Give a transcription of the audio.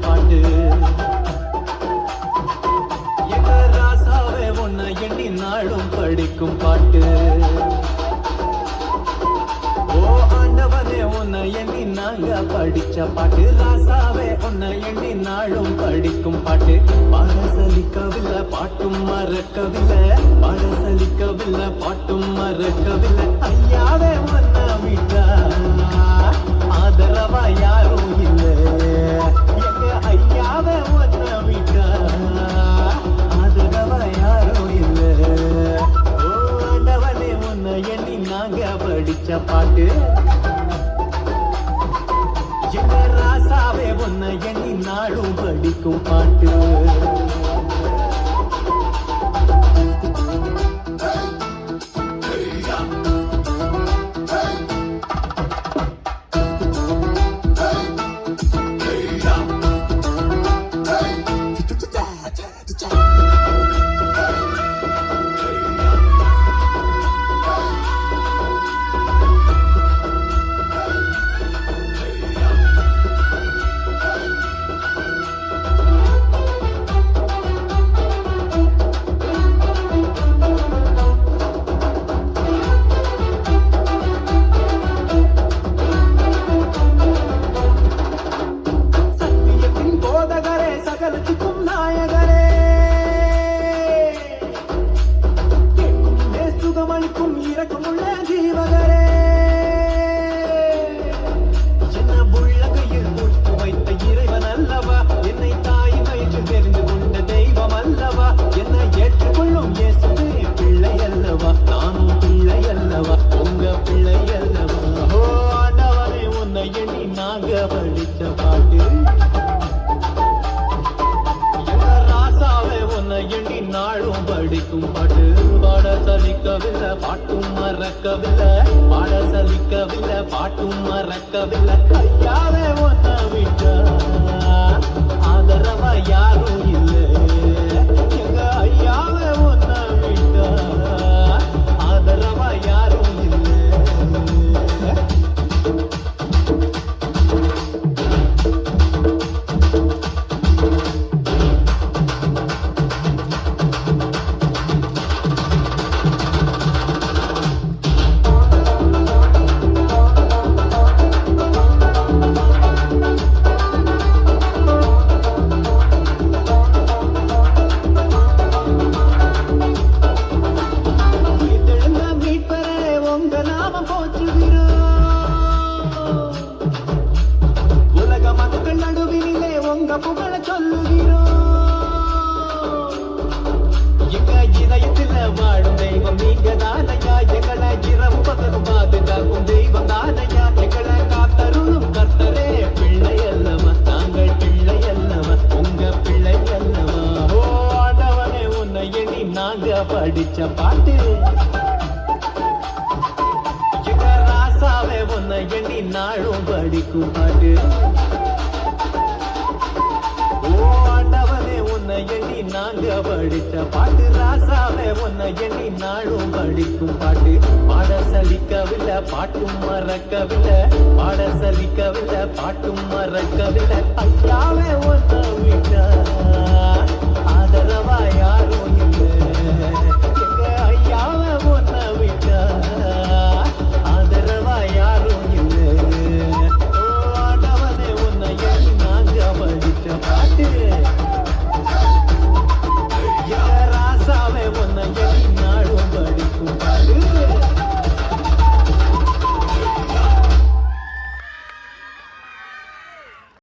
பாட்டு எங்க ராசாவே உன்னை எண்ணி நாளும் படிக்கும் பாட்டு ஓ ஆண்டவனே உன்னை எண்ணி நாங்க படிச்ச பாட்டு ராசாவே உன்னை எண்ணி நாளும் படிக்கும் பாட்டு பாடசலிக்கவில்லை பாட்டும் மறக்கவில்லை பாடசலிக்கவில்லை பாட்டும் மறக்கவில்லை ஐயாவே உன்னை விட்டா ஆதரவா யாரும் இல்லை எங்க ஐயாவே உன்னை விட்டா ஆதரவா யாரும் இல்லை ஓ ஆண்டவனே உன்னை எண்ணி நாங்க படிச்ச பாட்டு எங்க ராசாவே உன்னை எண்ணி நாளும் படிக்கும் பாட்டு படிக்கும் பாட்டு பாடசலிக்கவில்லை பாட்டும் மறக்கவில்லை பாடசலிக்கவில்லை பாட்டும் மறக்கவில்லை ஐயாவே ஒன்ன விட்டா ஆதரவா யாரும் இல்லை எங்க ஐயாவே ஒன்ன விட்டா ஆதரவா யாரும் இல்லை வாழும் தெய்வம் நீங்க தானையா எங்களை இரவு பகலும் பாதுகாக்கும் தெய்வம் தானையா எங்களை காத்தருளும் கர்த்தரே பிள்ளை அல்லவா நாங்கள் பிள்ளை அல்லவா உங்க பிள்ளை அல்லவா ஓ ஆண்டவனே உன்னை எண்ணி நாங்க படிச்ச பாட்டு எங்க ராசாவே உன்னை எண்ணி நாளும் படிக்கும் பாட்டு உன்னை எண்ணி நாங்க படிச்ச பாட்டு ராசாவே உன்னை எண்ணி நாளும் படிக்கும் பாட்டு பாடசலிக்கவில்லை பாட்டும் மறக்கவில்லை பாடசலிக்கவில்லை பாட்டும் மறக்கவில்லை ஐயாவே ஒன்ன விட்டா ஆதரவா யாரும் இல்லை எங்க ஐயாவே ஒன்ன விட்டா ஆதரவா யாரும் இல்லை ஓ ஆண்டவனே உன்னை எண்ணி நாங்க படிச்ச பாட்டு ராசாவே உன்னை எண்ணி நாளும் படி